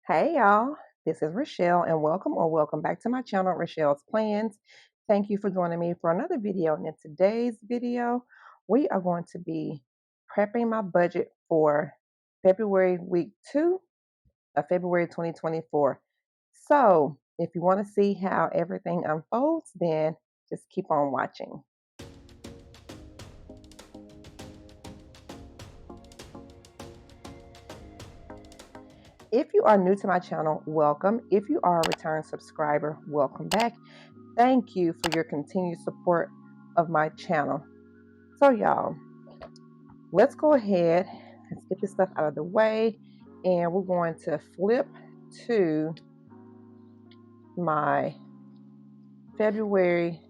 Hey y'all, this is Rachelle and welcome back to my channel, Rachelle'S Plans. Thank you for joining me for another video. And in today's video, we are going to be prepping my budget for February week 2 of February 2024. So if you want to see how everything unfolds, then just keep on watching. If you are new to my channel, welcome. If you are a return subscriber, welcome back. Thank you for your continued support of my channel. So y'all, let's go ahead, let's get this stuff out of the way, and we're going to flip to my February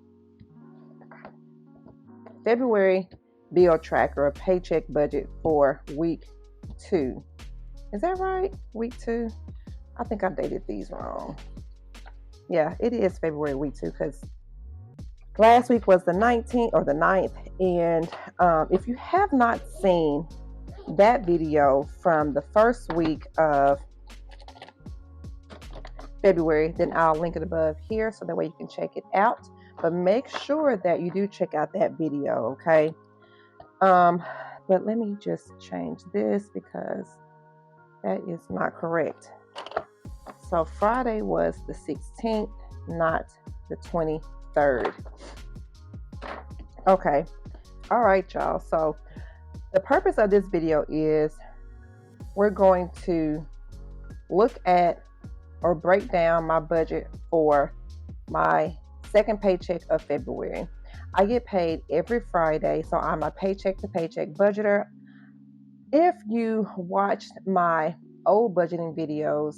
bill tracker, a paycheck budget for week 2. Is that right? Week 2? I think I dated these wrong. Yeah, it is February week 2 because last week was the 19th or the 9th. And if you have not seen that video from the first week of February, then I'll link it above here so that way you can check it out. But make sure that you do check out that video, okay? But let me just change this because that is not correct. So Friday was the 16th, not the 23rd. Okay. All right, y'all. So the purpose of this video is we're going to look at or break down my budget for my second paycheck of February. I get paid every Friday, so I'm a paycheck to paycheck budgeter. If you watched my old budgeting videos,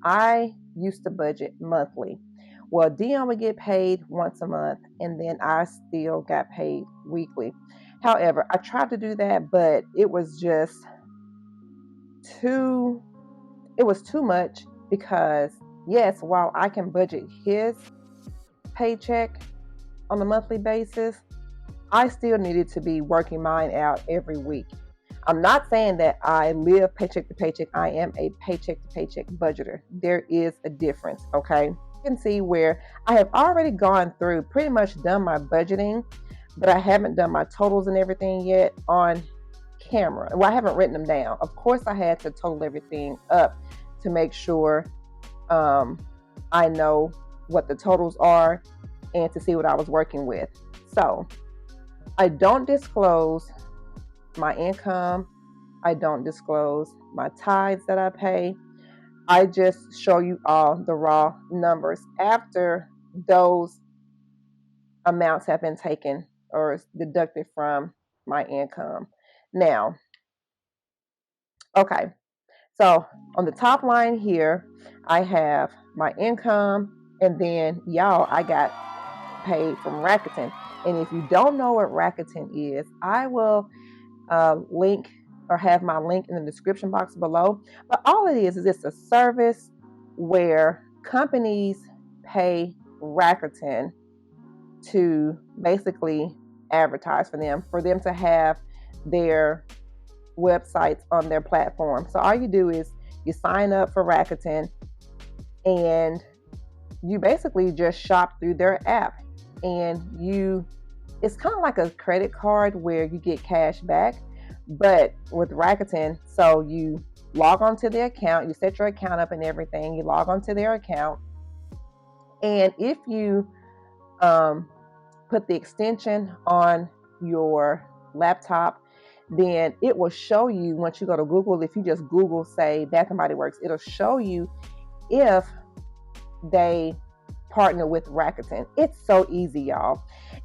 I used to budget monthly. Well, Dion would get paid once a month, and then I still got paid weekly. However, I tried to do that, but it was just too much because, yes, while I can budget his paycheck on a monthly basis, I still needed to be working mine out every week. I'm not saying that I live paycheck to paycheck. I am a paycheck to paycheck budgeter. There is a difference, okay? You can see where I have already gone through, pretty much done my budgeting, but I haven't done my totals and everything yet on camera. Well, I haven't written them down. Of course, I had to total everything up to make sure I know what the totals are and to see what I was working with. So I don't disclose my income. I don't disclose my tithes that I pay. I just show you all the raw numbers after those amounts have been taken or deducted from my income. Now, okay, so on the top line here, I have my income, and then y'all, I got paid from Rakuten. And if you don't know what Rakuten is, I will link or have my link in the description box below. But all it is it's a service where companies pay Rakuten to basically advertise for them to have their websites on their platform. So all you do is you sign up for Rakuten and you basically just shop through their app, and it's kind of like a credit card where you get cash back, but with Rakuten, so you log onto their account, you set your account up and everything, you log onto their account, and if you put the extension on your laptop, then it will show you, once you go to Google, if you just Google, say, Bath and Body Works, it'll show you if they partner with Rakuten. It's so easy, y'all.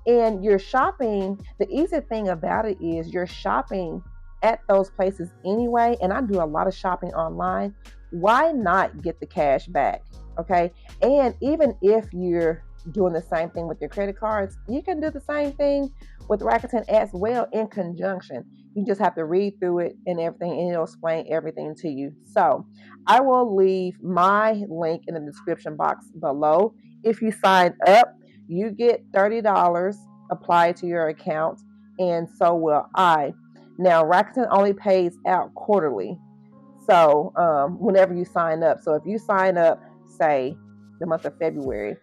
And you're shopping, the easy thing about it is you're shopping at those places anyway, and I do a lot of shopping online. Why not get the cash back? Okay. And even if you're doing the same thing with your credit cards, you can do the same thing with Rakuten as well in conjunction. You just have to read through it and everything, and it'll explain everything to you. So I will leave my link in the description box below. If you sign up, you get $30 applied to your account, and so will I. Now, Rakuten only pays out quarterly. So whenever you sign up, so if you sign up, say the month of February,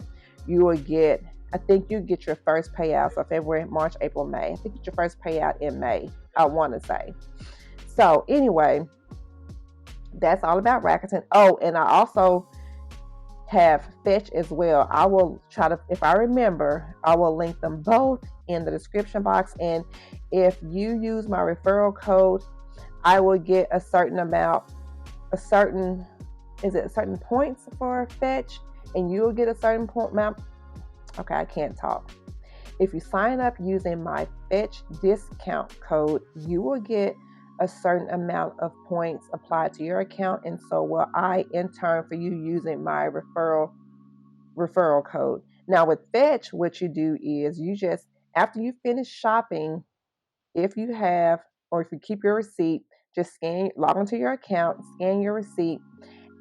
you will get, I think you get your first payout. So February, March, April, May. I think you get your first payout in May, I want to say. So anyway, that's all about Rakuten. Oh, and I also have Fetch as well. I will try to, if I remember, I will link them both in the description box. And if you use my referral code, I will get a certain amount, certain points for Fetch, and you will get a certain point amount. Okay, I can't talk. If you sign up using my Fetch discount code, you will get a certain amount of points applied to your account, and so will I in turn for you using my referral code. Now with Fetch, what you do is you just, after you finish shopping, if you have, or if you keep your receipt, just log into your account, scan your receipt,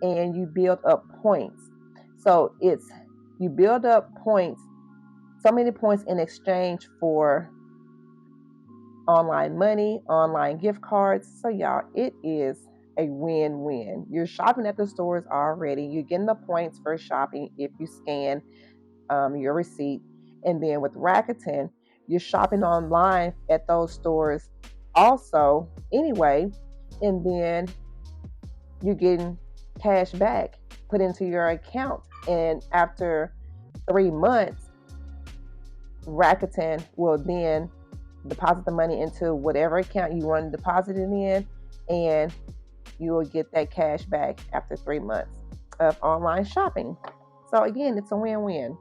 and you build up points. So you build up points, so many points in exchange for online money, online gift cards. So y'all, it is a win-win. You're shopping at the stores already. You're getting the points for shopping if you scan your receipt. And then with Rakuten, you're shopping online at those stores also anyway. And then you're getting cash back put into your account. And after 3 months, Rakuten will then deposit the money into whatever account you want to deposit it in, and you will get that cash back after 3 months of online shopping. So again, it's a win-win.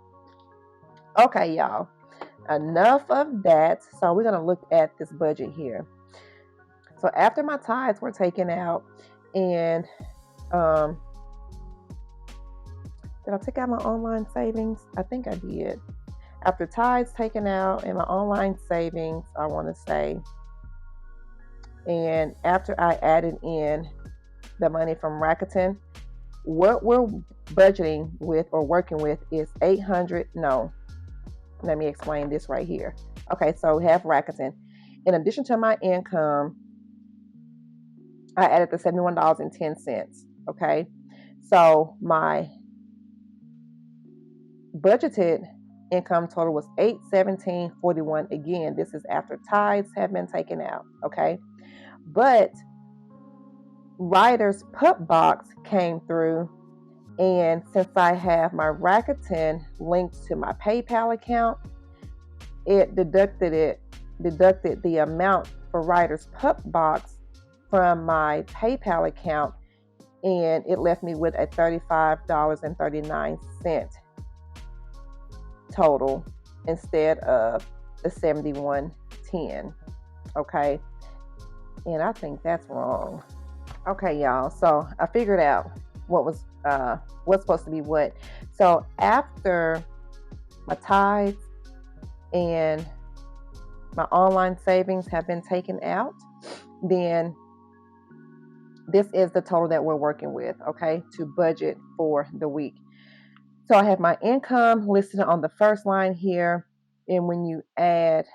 Okay, y'all, enough of that. So we're going to look at this budget here. So after my tithes were taken out, and did I take out my online savings? I think I did. After tithes taken out and my online savings, I want to say, and after I added in the money from Rakuten, what we're budgeting with or working with is let me explain this right here. Okay, so we have Rakuten. In addition to my income, I added the $71.10. Okay, so my budgeted income total was $817.41. Again, this is after tithes have been taken out. Okay, but Ryder's Pup Box came through, and since I have my Rakuten linked to my PayPal account, it deducted the amount for Ryder's Pup Box from my PayPal account, and it left me with a $35.39 total instead of the $71.10. Okay, and I think that's wrong. Okay, y'all, so I figured out what's supposed to be what. So after my tithes and my online savings have been taken out, then this is the total that we're working with, okay, to budget for the week. So I have my income listed on the first line here, and when you add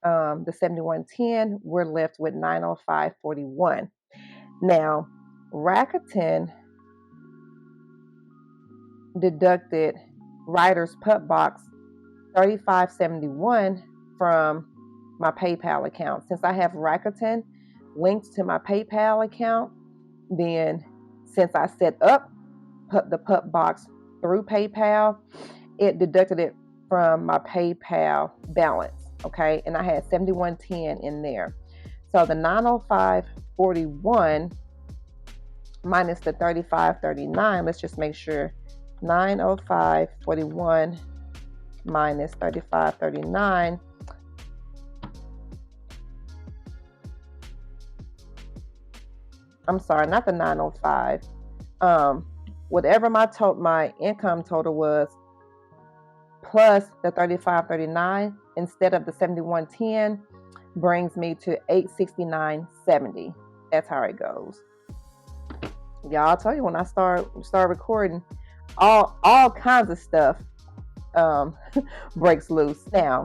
the $71.10, we're left with $905.41. Now, Rakuten deducted Ryder's Pup Box $35.71 from my PayPal account. Since I have Rakuten linked to my PayPal account, then since I set up the Pup Box through PayPal, it deducted it from my PayPal balance. Okay, and I had $71.10 in there. So the $905.41 minus the $35.39. Let's just make sure. $905.41 minus $35.39. I'm sorry, not the 905. Whatever my income total was, plus the $35.39 instead of the $71.10, brings me to $869.70. That's how it goes. Y'all, I'll tell you, when I start recording, all kinds of stuff breaks loose. Now,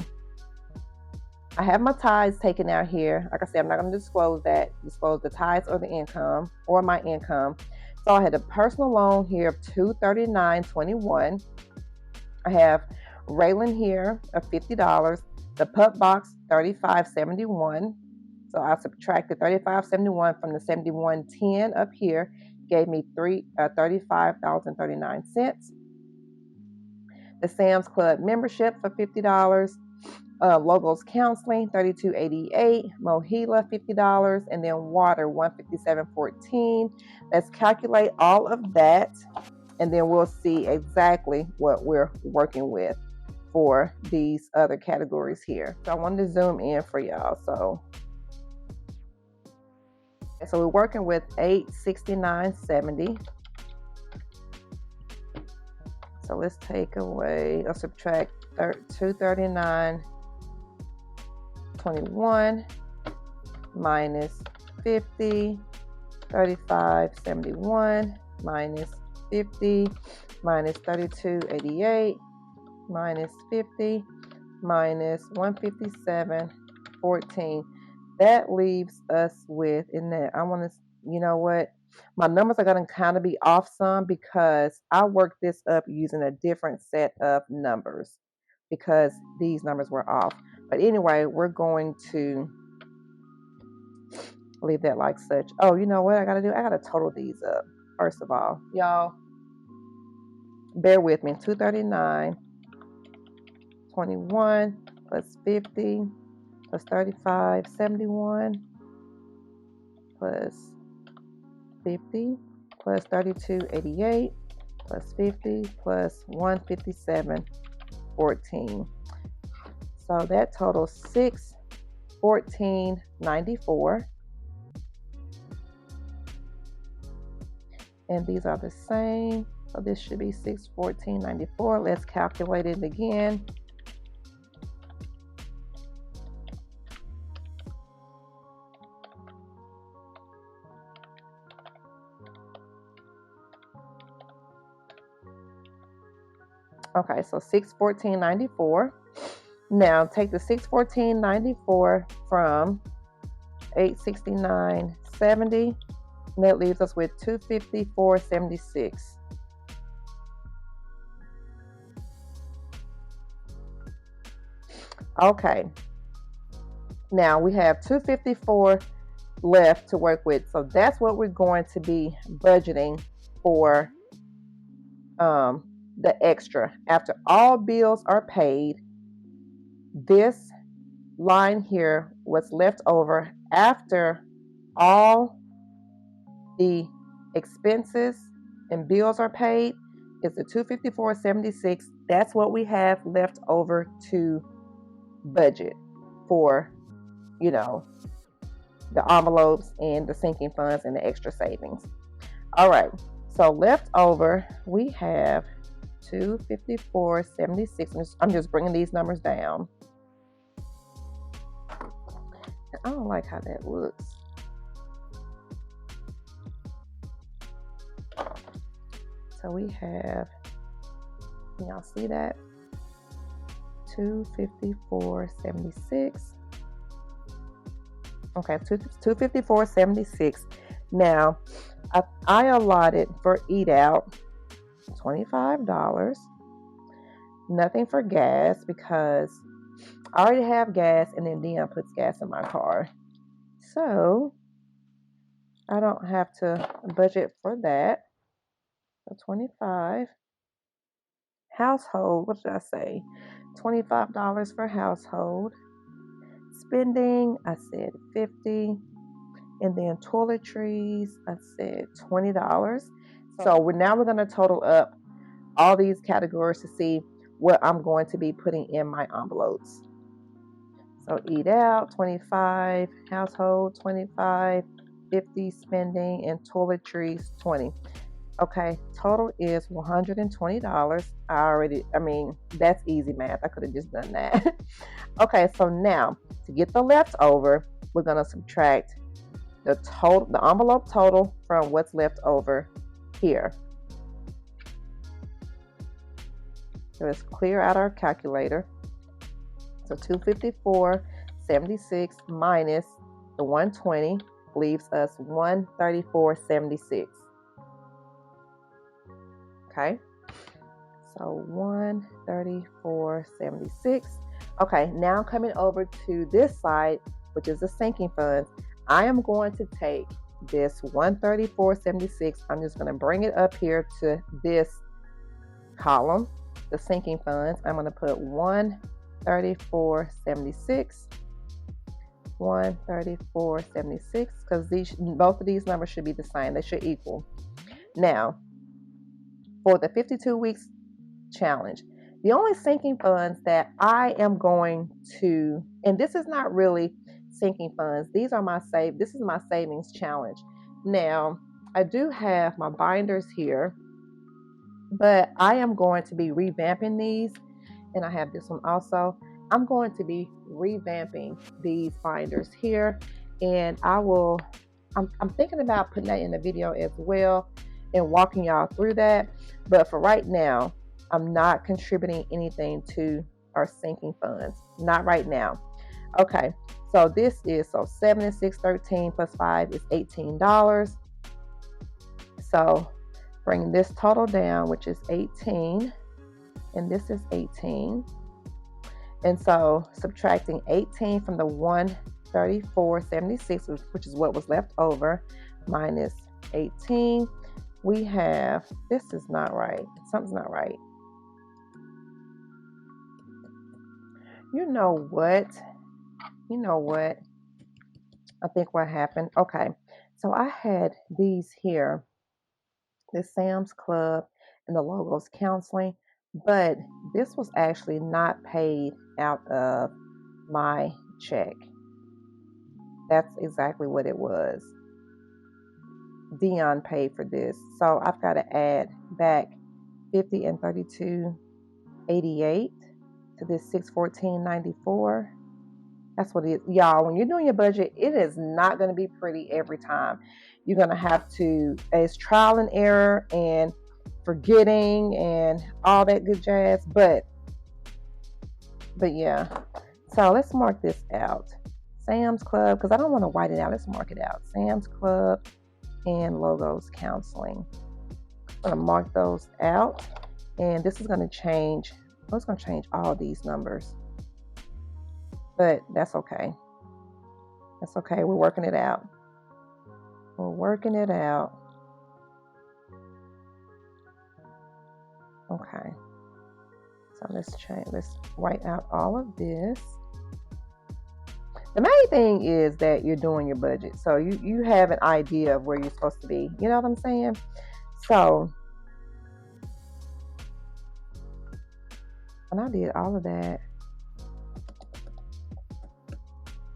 I have my tithes taken out here. Like I said, I'm not going to disclose the tithes or the income or my income. So I had a personal loan here of $239.21. I have Raylan here of $50. The pup box $35.71. So I subtracted $35.71 from the $71.10 up here, gave me $35.39. The Sam's Club membership for $50. Logos Counseling $32.88, Mohila $50, and then water $157.14. Let's calculate all of that, and then we'll see exactly what we're working with for these other categories here. So I wanted to zoom in for y'all. So we're working with $869.70. So let's take away or subtract $239.21 minus 50, $35.71 minus 50 minus 32.88 minus 50 minus 157.14. That leaves us with, in that, I want to, you know what, my numbers are going to kind of be off some because I worked this up using a different set of numbers because these numbers were off. But anyway, we're going to leave that like such. Oh, you know what I got to do? I got to total these up. First of all, y'all, bear with me. 239.21 plus 50 plus 35.71 plus 50 plus 32.88 plus 50 plus 157.14. So that totals 614.94. And these are the same. So this should be 614.94. Let's calculate it again. Okay, so 614.94. Now take the 614.94 from 869.70, and that leaves us with 254.76. Okay. Now we have 254 left to work with, so that's what we're going to be budgeting for the extra. After all bills are paid, this line here, what's left over after all the expenses and bills are paid, is the $254.76. That's what we have left over to budget for, you know, the envelopes and the sinking funds and the extra savings. All right, so left over we have $254.76. I'm just bringing these numbers down. I don't like how that looks. So we have, can y'all see that? $254.76. Okay, $254.76. Now, I allotted for eat out $25. Nothing for gas because I already have gas, and then Dion puts gas in my car. So I don't have to budget for that. So 25. Household, what did I say? $25 for household. Spending, I said 50. And then toiletries, I said $20. So now we're going to total up all these categories to see what I'm going to be putting in my envelopes. So eat out, 25, household, 25, 50 spending, and toiletries, 20. Okay, total is $120. That's easy math. I could have just done that. Okay, so now to get the leftover, we're going to subtract the envelope total from what's left over here. So let's clear out our calculator. So 254 76 minus the 120 leaves us 134.76. Okay, so 134.76. Okay, now coming over to this side, which is the sinking funds, I am going to take this 134.76. I'm just going to bring it up here to this column, the sinking funds. I'm going to put 134.76. 134.76, because both of these numbers should be the same. They should equal. Now, for the 52 weeks challenge, the only sinking funds that I am going to, and this is not really sinking funds, this is my savings challenge. Now, I do have my binders here, but I am going to be revamping these, and I have this one also. I'm going to be revamping these binders here, and I'm thinking about putting that in the video as well and walking y'all through that. But for right now, I'm not contributing anything to our sinking funds. Not right now. Okay, so this is 76.13 plus 5 is $18. So bringing this total down, which is 18, and this is 18. And so subtracting 18 from the 134.76, which is what was left over, minus 18, we have, this is not right. Something's not right. You know what? I think what happened. Okay, so I had these here, the Sam's Club and the Logos Counseling, but this was actually not paid out of my check. That's exactly what it was. Dion paid for this, so I've got to add back 50 and 32.88 to this 614.94. That's what it is, y'all. When you're doing your budget, it is not going to be pretty every time. You're going to have to, it's trial and error and forgetting and all that good jazz. But yeah. So let's mark this out. Sam's Club, because I don't want to white it out. Let's mark it out. Sam's Club and Logos Counseling. I'm going to mark those out. And this is going to change. Oh, it's going to change all these numbers. But that's okay. That's okay. We're working it out. We're working it out. Okay. So let's write out all of this. The main thing is that you're doing your budget. So you have an idea of where you're supposed to be. You know what I'm saying? So when I did all of that,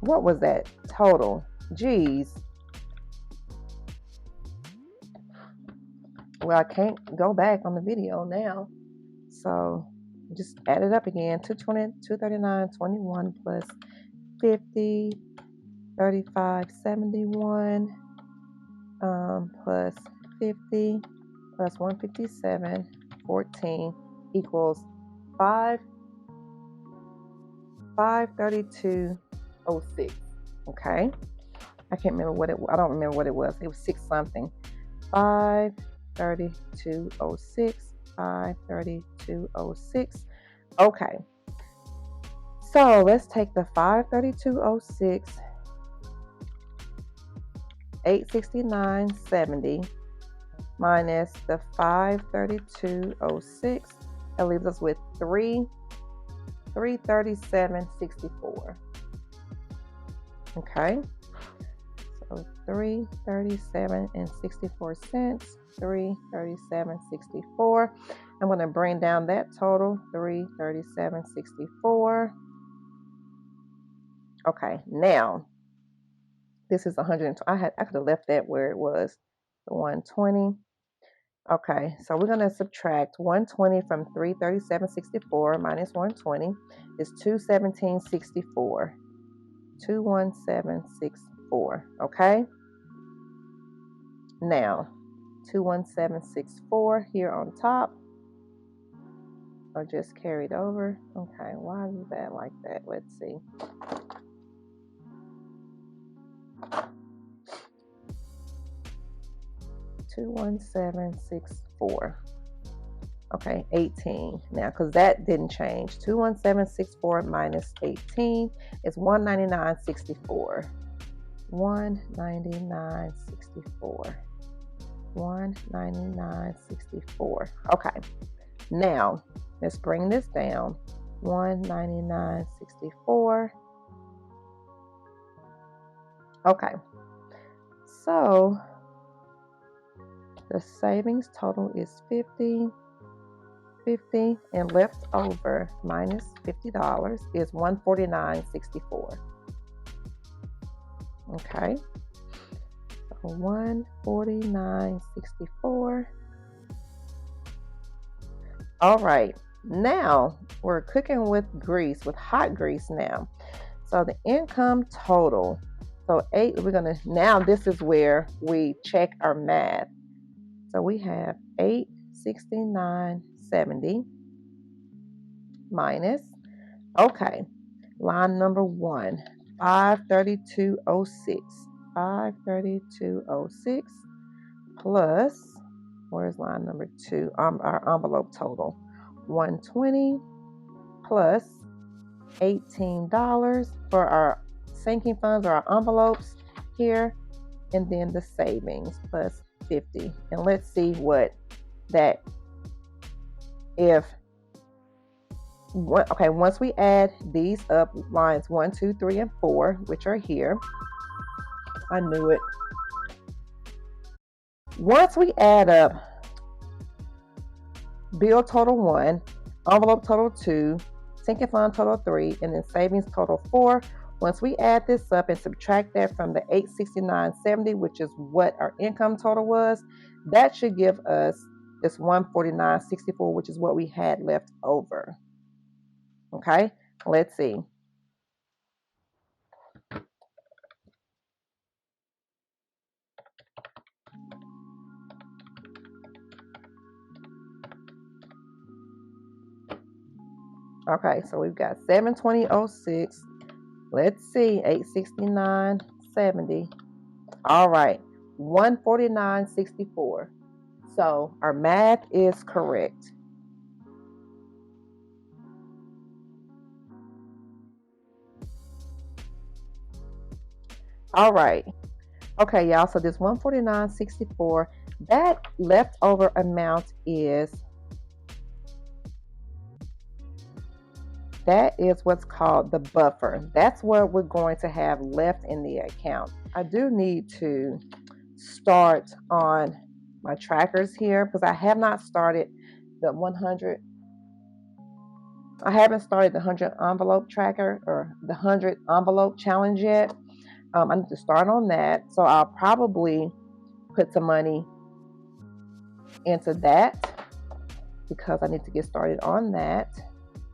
what was that total? Geez. Well, I can't go back on the video now. So just add it up again. 239.21 plus 50, 35.71 plus 50 plus 157.14 equals 532.06. Okay, I can't remember what I don't remember what it was. It was 6 something. 532.06. 532.06. Okay. So let's take the 532.06, 869.70 minus the 532.06. That leaves us with 337.64. Okay. So 337.64 cents. 337.64. I'm going to bring down that total. 337.64. Okay, now this is 100. I could have left that where it was, the 120. Okay, so we're going to subtract 120 from 337.64 minus 120 is 217.64. 217.64. Okay. Now 217.64 here on top. Or just carried over. Okay, why is that like that? Let's see. 21764. Okay, 18 now, because that didn't change. 21764 minus 18 is 199.64. 199.64. 199.64. Okay, now let's bring this down. 199.64. Okay, so the savings total is 50, and left over minus $50 is 149.64. Okay, so 149.64. All right, now we're cooking with grease, with hot grease now. So the income total, so now this is where we check our math. So we have 869.70 minus, okay, line number 1, 532.06. 532.06 plus, where's line number 2? Our envelope total, 120 plus $18 for our sinking funds or our envelopes here, and then the savings plus 50. And let's see what that, once we add these up, lines 1, 2, 3, and 4, which are here, I knew it. Once we add up bill total 1, envelope total 2, sinking fund total 3, and then savings total 4, once we add this up and subtract that from the 869.70, which is what our income total was, that should give us this 149.64, which is what we had left over. Okay, let's see. Okay, so we've got 720.06. Let's see, 869.70. All right, 149.64. So our math is correct. All right. Okay, y'all. So this 149.64, that leftover amount is what's called the buffer. That's what we're going to have left in the account. I do need to start on my trackers here because I have not started the 100. I haven't started the 100 envelope tracker or the 100 envelope challenge yet. I need to start on that. So I'll probably put some money into that because I need to get started on that.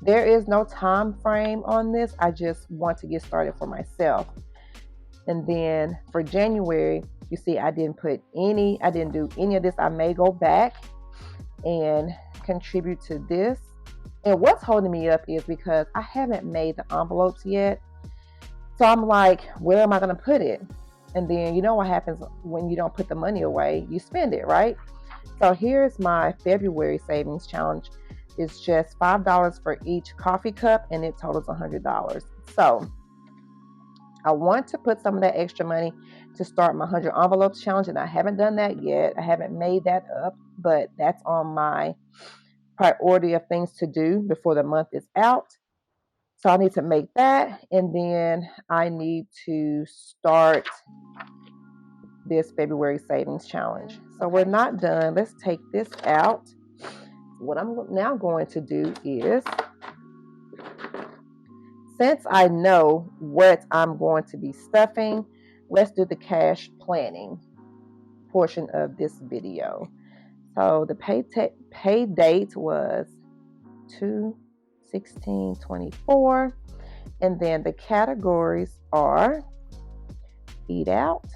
There is no time frame on this. I just want to get started for myself. And then for January, you see, I didn't do any of this. I may go back and contribute to this. And what's holding me up is because I haven't made the envelopes yet. So I'm like, where am I going to put it? And then you know what happens when you don't put the money away, you spend it, right? So here's my February savings challenge. It's just $5 for each coffee cup, and it totals $100. So I want to put some of that extra money to start my 100 envelopes challenge, and I haven't done that yet. I haven't made that up, but that's on my priority of things to do before the month is out. So I need to make that, and then I need to start this February savings challenge. So we're not done. Let's take this out. What I'm now going to do is, since I know what I'm going to be stuffing, let's do the cash planning portion of this video. So the pay date was 2/16/24, and then the categories are eat out,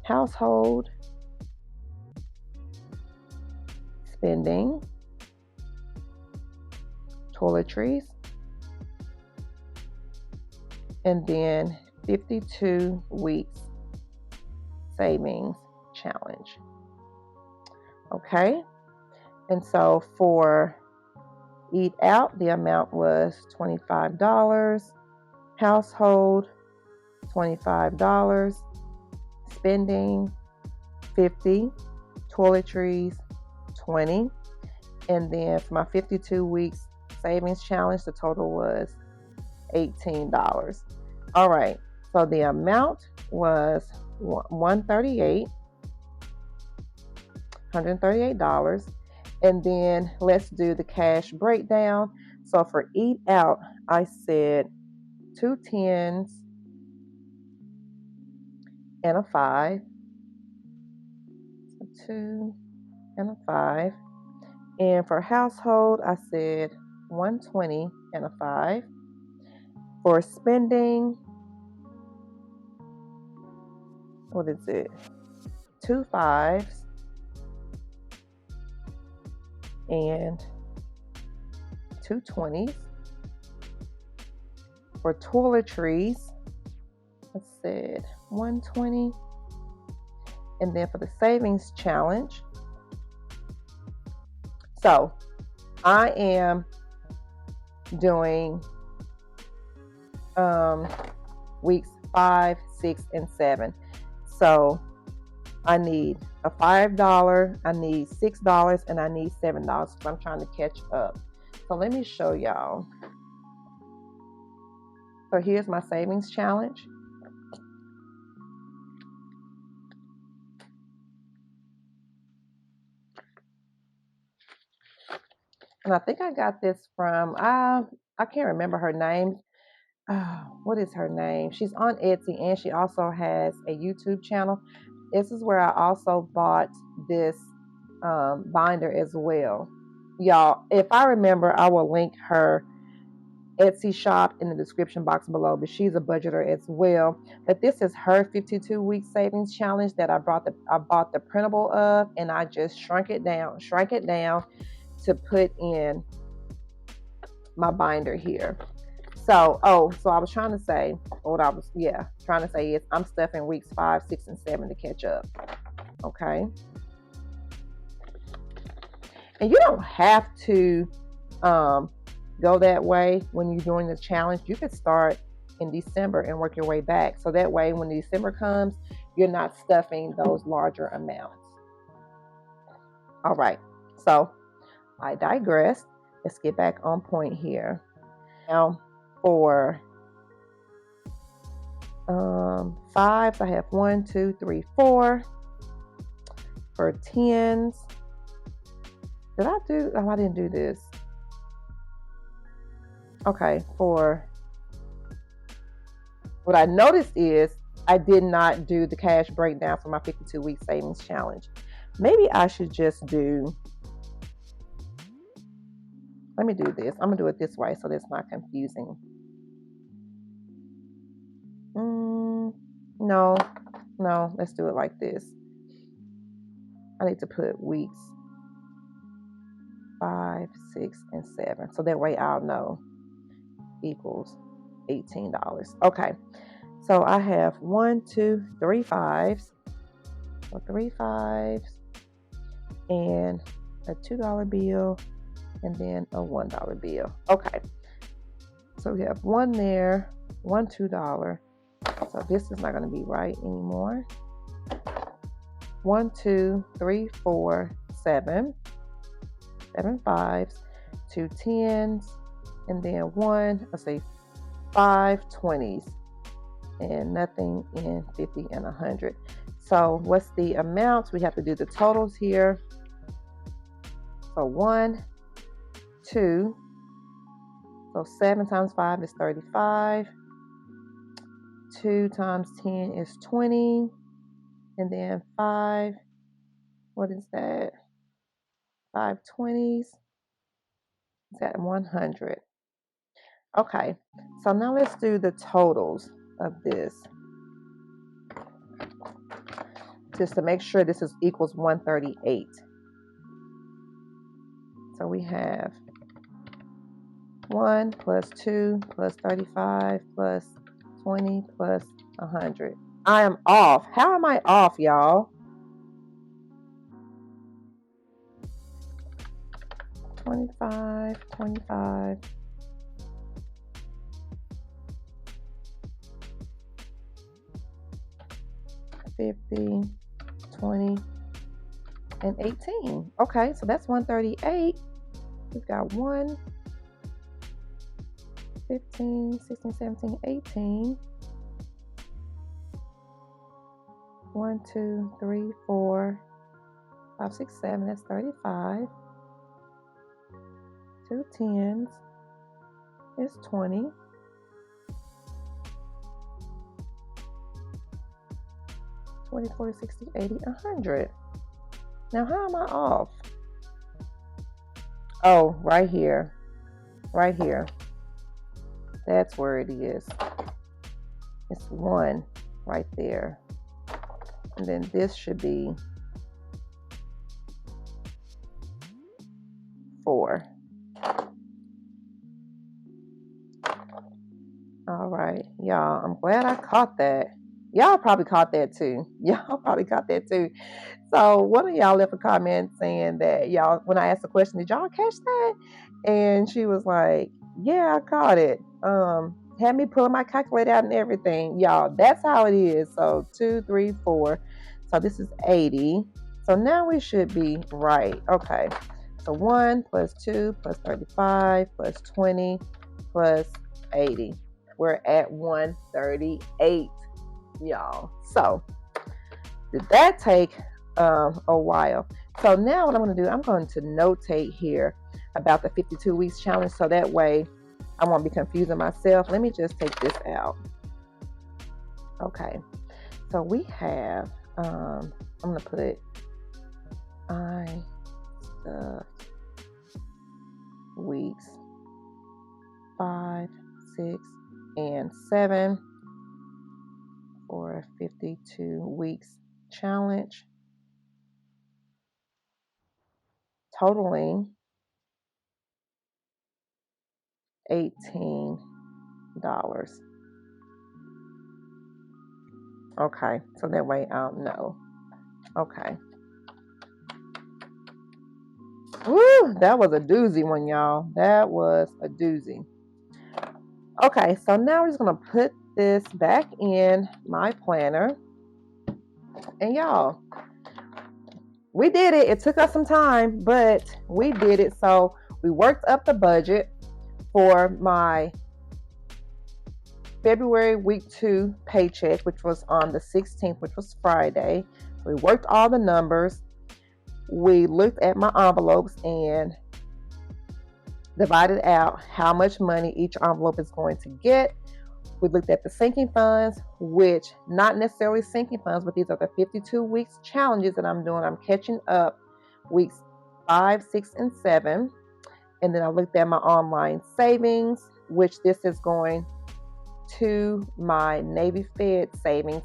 household, spending, toiletries, and then 52 weeks savings challenge. Okay, and so for eat out, the amount was $25. Household, $25. Spending, $50. Toiletries, $20. And then for my 52 weeks savings challenge, the total was $18. All right, so the amount was $138. And then let's do the cash breakdown. So for eat out, I said 2 10s and a 5. So 2 and a 5. And for household, I said 120 and a 5. For spending, what is it? 2 5s and 2 20s. For toiletries, I said 120. And then for the savings challenge, so I am doing weeks 5, 6, and 7. So I need a $5, I need $6, and I need $7 because I'm trying to catch up. So let me show y'all. So here's my savings challenge. And I think I got this from, I can't remember her name. What is her name? She's on Etsy and she also has a YouTube channel. This is where I also bought this binder as well. Y'all, if I remember, I will link her Etsy shop in the description box below, but she's a budgeter as well. But this is her 52-week savings challenge that I bought the printable of, and I just shrunk it down to put in my binder here. So I was trying to say is I'm stuffing weeks 5, 6, and 7 to catch up. Okay. And you don't have to go that way when you're doing the challenge. You could start in December and work your way back. So that way, when December comes, you're not stuffing those larger amounts. All right. So I digress. Let's get back on point here. Now for 5s, I have 1, 2, 3, 4. For 10s, did I do? Oh, I didn't do this. Okay, for what I noticed is I did not do the cash breakdown for my 52-week savings challenge. Maybe I should just do, let me do this. I'm going to do it this way so that's not confusing. No, let's do it like this. I need to put weeks 5, 6, and 7. So that way I'll know equals $18. Okay. So I have 1, 2, 3 5s. So 3 5s and a $2 bill and then a $1 bill. Okay. So we have 1 there, 1 $2. So this is not going to be right anymore. 1, 2, 3, 4, 7. 7 5s, 2 10s, and then 5 20s, and nothing in 50 and 100. So what's the amounts? We have to do the totals here. So 1, 2, so 7 times 5 is 35. 2 times 10 is 20. And then 5, what is that? 5 20s is at 100. Okay, so now let's do the totals of this, just to make sure this equals 138. So we have 1 plus 2 plus 35 plus 20 plus 100. I am off. How am I off, y'all? 25, 25. 50, 20, and 18. Okay, so that's 138. We've got 1, 15, 16, 17, 18. 1, 2, 3, 4, 5, 6, 7. That's 35. 2 tens is 20. 20, 40, 60, 80, 100. Now, how am I off? Oh, right here. Right here. That's where it is. It's 1 right there. And then this should be 4. All right, y'all. I'm glad I caught that. Y'all probably caught that too. Y'all probably caught that too. So one of y'all left a comment saying that y'all, when I asked the question, did y'all catch that? And she was like, yeah, I caught it. Had me pulling my calculator out and everything. Y'all, that's how it is. So 2, 3, 4. So this is 80. So now we should be right. Okay. So 1 plus 2 plus 35 plus 20 plus 80. We're at 138, y'all. So did that take a while? So now what I'm going to do, I'm going to notate here about the 52 weeks challenge, so that way I won't be confusing myself. Let me just take this out. Okay, so we have I'm going to put weeks 5, 6, and 7 for a 52 weeks challenge, totaling $18. Okay, so that way I'll know. Okay. Woo, that was a doozy one, y'all. That was a doozy. Okay, so now we're just gonna put this back in my planner. And y'all, we did it. It took us some time, but we did it. So we worked up the budget for my February week 2 paycheck, which was on the 16th, which was Friday. We worked all the numbers. We looked at my envelopes and divided out how much money each envelope is going to get. We looked at the sinking funds, which not necessarily sinking funds, but these are the 52 weeks challenges that I'm doing. I'm catching up weeks 5, 6, and 7. And then I looked at my online savings, which this is going to my Navy Fed savings.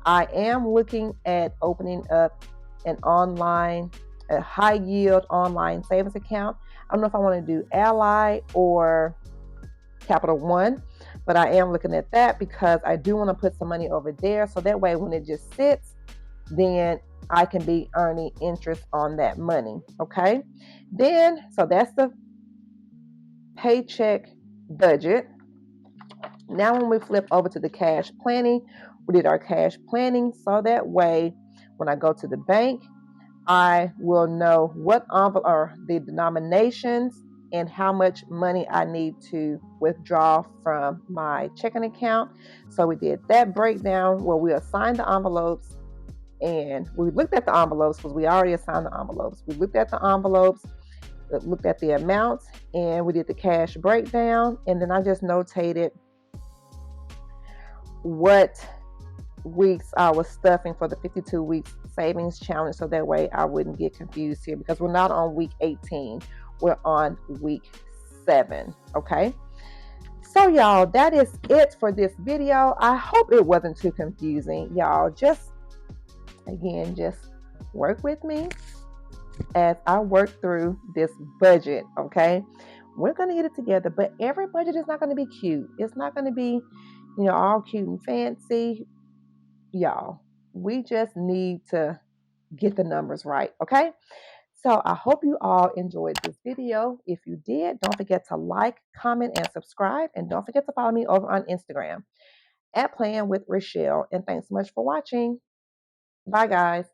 I am looking at opening up a high yield online savings account. I don't know if I want to do Ally or Capital One, but I am looking at that because I do want to put some money over there. So that way when it just sits, then I can be earning interest on that money. Okay. Then, so that's the paycheck budget. Now when we flip over to the cash planning, we did our cash planning. So that way when I go to the bank, I will know what envelope are the denominations and how much money I need to withdraw from my checking account. So we did that breakdown where we assigned the envelopes, and we looked at the envelopes because we already assigned the envelopes. We looked at the envelopes, looked at the amounts, and we did the cash breakdown. And then I just notated what weeks I was stuffing for the 52 weeks savings challenge, so that way I wouldn't get confused here, because we're not on week 18, we're on week 7. Okay, so y'all, that is it for this video. I hope it wasn't too confusing. Y'all just work with me as I work through this budget. Okay, we're gonna get it together, but every budget is not going to be cute. It's not going to be all cute and fancy. y'all. We just need to get the numbers right, okay? So I hope you all enjoyed this video. If you did, don't forget to like, comment, and subscribe. And don't forget to follow me over on Instagram at Playing with Rachelle. And thanks so much for watching. Bye, guys.